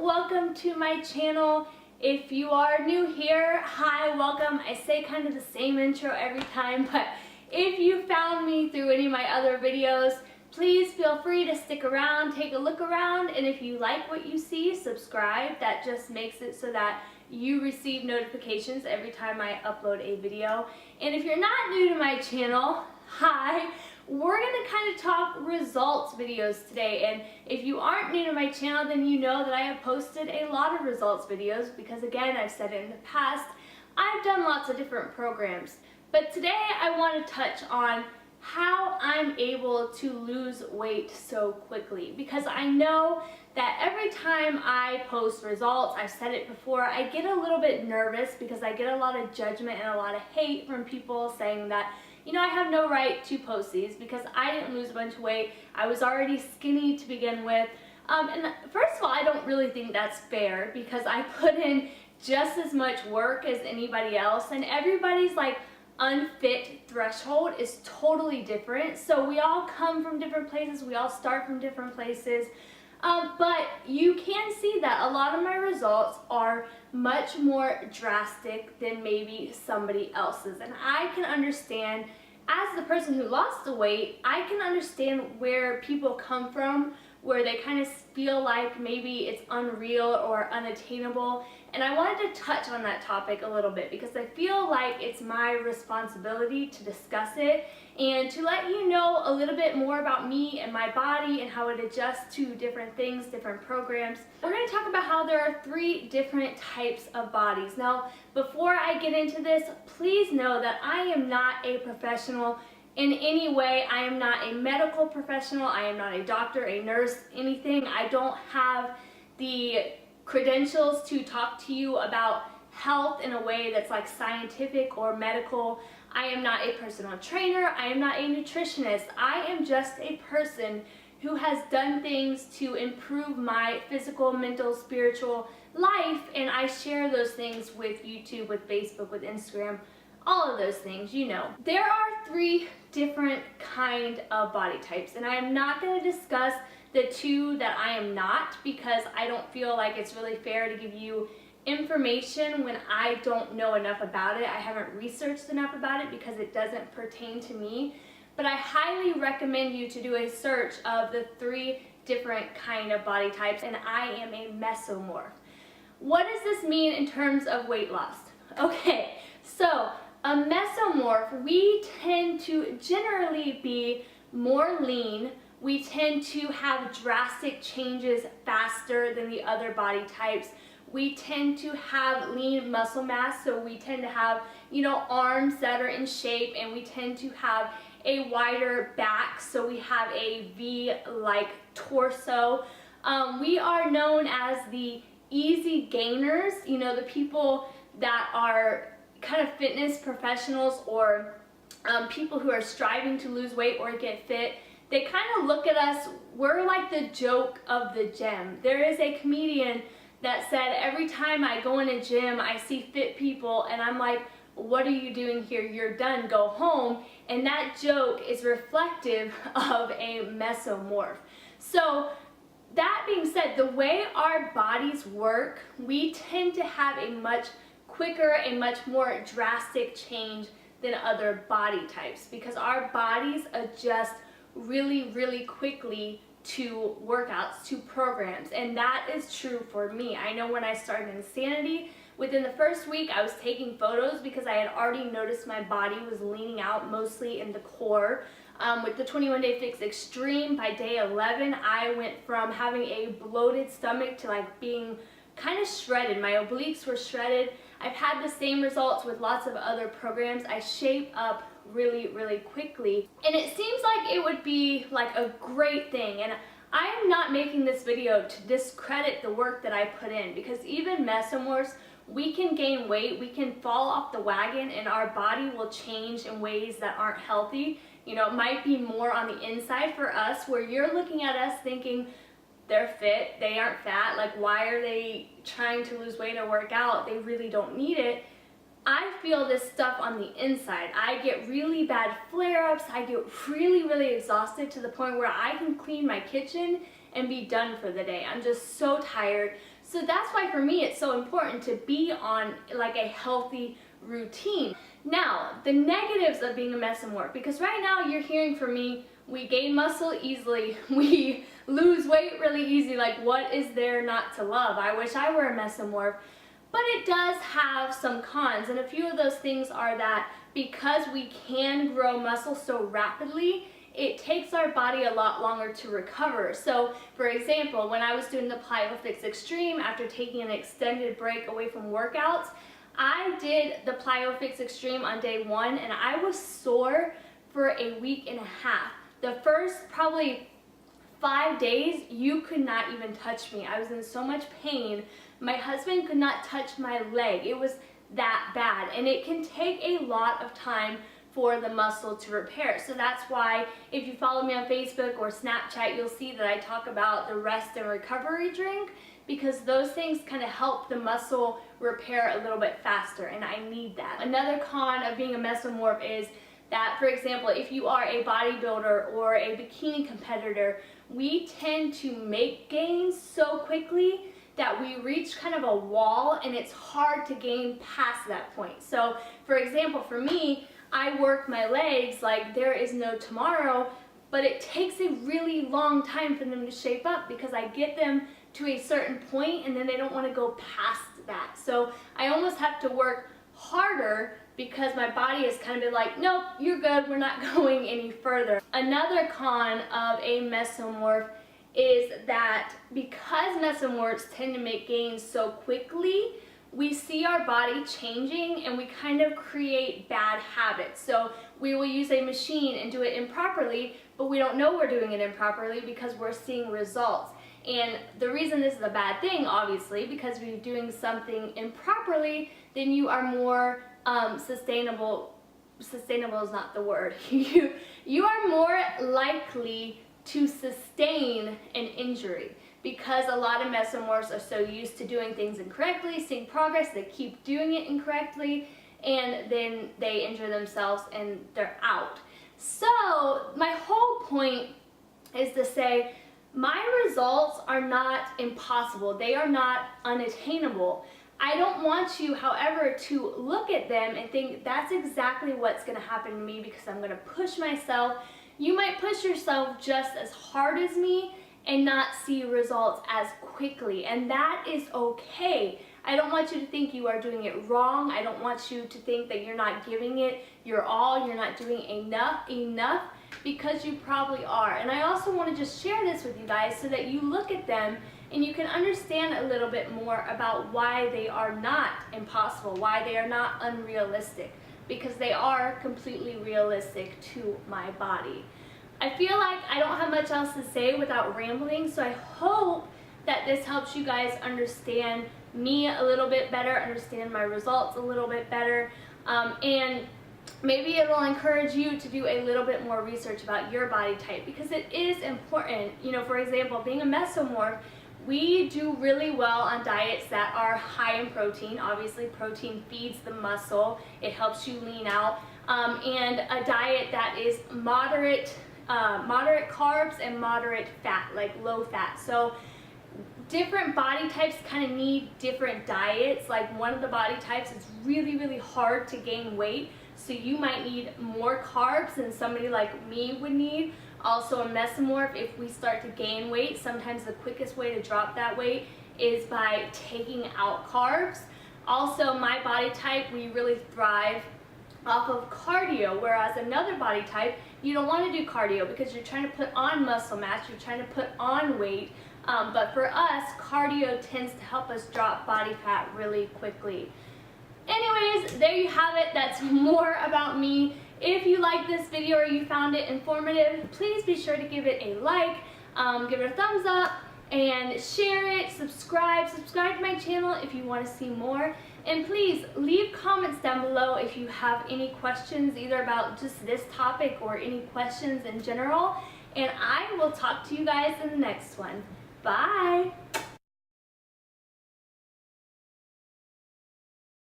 welcome to my channel. If you are new here, hi, welcome. I say kind of the same intro every time, but if you found me through any of my other videos, please feel free to stick around, take a look around, and if you like what you see, subscribe. That just makes it so that you receive notifications every time I upload a video. And if you're not new to my channel, hi. We're going to kind of talk results videos today, and if you aren't new to my channel, then you know that I have posted a lot of results videos because, again, I've said it in the past, I've done lots of different programs. But today I want to touch on how I'm able to lose weight so quickly, because I know that every time I post results, I've said it before, I get a little bit nervous because I get a lot of judgment and a lot of hate from people saying that, you know, I have no right to post these because I didn't lose a bunch of weight. I was already skinny to begin with. And first of all, I don't really think that's fair because I put in just as much work as anybody else, and everybody's like unfit threshold is totally different. So we all come from different places, we all start from different places. But you can see that a lot of my results are much more drastic than maybe somebody else's. And I can understand, as the person who lost the weight, I can understand where people come from, where they kind of feel like maybe it's unreal or unattainable. And I wanted to touch on that topic a little bit because I feel like it's my responsibility to discuss it and to let you know a little bit more about me and my body and how it adjusts to different things, different programs. We're going to talk about how there are 3 different types of bodies. Now, before I get into this, please know that I am not a professional in any way. I am not a medical professional. I am not a doctor, a nurse, anything. I don't have the credentials to talk to you about health in a way that's like scientific or medical. I am not a personal trainer. I am not a nutritionist. I am just a person who has done things to improve my physical, mental, spiritual life, and I share those things with YouTube, with Facebook, with Instagram, all of those things, you know. There are 3 different kind of body types, and I am not going to discuss the 2 that I am not because I don't feel like it's really fair to give you information when I don't know enough about it. I haven't researched enough about it because it doesn't pertain to me. But I highly recommend you to do a search of the 3 different kind of body types, and I am a mesomorph. What does this mean in terms of weight loss? Okay, so a mesomorph, we tend to generally be more lean. We tend to have drastic changes faster than the other body types. We tend to have lean muscle mass, so we tend to have, you know, arms that are in shape, and we tend to have a wider back, so we have a V-like torso. We are known as the easy gainers, you know, the people that are kind of fitness professionals or people who are striving to lose weight or get fit. They kind of look at us, we're like the joke of the gym. There is a comedian that said, every time I go in a gym, I see fit people, and I'm like, what are you doing here? You're done, go home. And that joke is reflective of a mesomorph. So that being said, the way our bodies work, we tend to have a much quicker, a much more drastic change than other body types because our bodies adjust really, really quickly to workouts, to programs, and that is true for me. I know when I started Insanity, within the first week I was taking photos because I had already noticed my body was leaning out mostly in the core. With the 21 Day Fix Extreme, by day 11, I went from having a bloated stomach to like being kind of shredded. My obliques were shredded. I've had the same results with lots of other programs. I shape up really, really quickly. And it seems like it would be like a great thing. And I am not making this video to discredit the work that I put in because even mesomorphs, we can gain weight, we can fall off the wagon, and our body will change in ways that aren't healthy. You know, it might be more on the inside for us where you're looking at us thinking, they're fit, they aren't fat, like why are they trying to lose weight or work out? They really don't need it. I feel this stuff on the inside. I get really bad flare-ups, I get really, really exhausted to the point where I can clean my kitchen and be done for the day. I'm just so tired. So that's why for me it's so important to be on like a healthy routine. Now, the negatives of being a mesomorph, because right now you're hearing from me, we gain muscle easily, we lose weight really easy, like what is there not to love? I wish I were a mesomorph. But it does have some cons, and a few of those things are that because we can grow muscle so rapidly, it takes our body a lot longer to recover. So, for example, when I was doing the PlyoFix Extreme after taking an extended break away from workouts, I did the PlyoFix Extreme on day 1 and I was sore for a week and a half. The first probably 5 days, you could not even touch me. I was in so much pain. My husband could not touch my leg. It was that bad, and it can take a lot of time for the muscle to repair. So that's why if you follow me on Facebook or Snapchat, you'll see that I talk about the rest and recovery drink, because those things kind of help the muscle repair a little bit faster, and I need that. Another con of being a mesomorph is that, for example, if you are a bodybuilder or a bikini competitor, we tend to make gains so quickly that we reach kind of a wall and it's hard to gain past that point. So, for example, for me, I work my legs like there is no tomorrow, but it takes a really long time for them to shape up because I get them to a certain point and then they don't want to go past that. So I almost have to work harder because my body is kind of been like, nope, you're good, we're not going any further. Another con of a mesomorph is that because mesomorphs tend to make gains so quickly, we see our body changing and we kind of create bad habits. So we will use a machine and do it improperly, but we don't know we're doing it improperly because we're seeing results. And the reason this is a bad thing, obviously, because if you're doing something improperly, then you are more sustainable is not the word. You are more likely to sustain an injury because a lot of mesomorphs are so used to doing things incorrectly, seeing progress, they keep doing it incorrectly, and then they injure themselves and they're out. So my whole point is to say my results are not impossible. They are not unattainable. I don't want you, however, to look at them and think that's exactly what's going to happen to me because I'm going to push myself. You might push yourself just as hard as me and not see results as quickly, and that is okay. I don't want you to think you are doing it wrong. I don't want you to think that you're not giving it your all, you're not doing enough, because you probably are. And I also want to just share this with you guys so that you look at them and you can understand a little bit more about why they are not impossible, why they are not unrealistic, because they are completely realistic to my body. I feel like I don't have much else to say without rambling, so I hope that this helps you guys understand me a little bit better, understand my results a little bit better, and maybe it will encourage you to do a little bit more research about your body type, because it is important. You know, for example, being a mesomorph, we do really well on diets that are high in protein. Obviously, protein feeds the muscle. It helps you lean out. And a diet that is moderate carbs and moderate fat, like low fat. So different body types kind of need different diets. Like one of the body types is really, really hard to gain weight. So you might need more carbs than somebody like me would need. Also a mesomorph, if we start to gain weight, sometimes the quickest way to drop that weight is by taking out carbs. Also, my body type, we really thrive off of cardio, whereas another body type, you don't want to do cardio because you're trying to put on muscle mass, you're trying to put on weight. But for us, cardio tends to help us drop body fat really quickly. Anyways, there you have it. That's more about me. If you liked this video or you found it informative, please be sure to give it a like, give it a thumbs up, and share it, subscribe to my channel if you want to see more. And please leave comments down below if you have any questions, either about just this topic or any questions in general. And I will talk to you guys in the next one. Bye!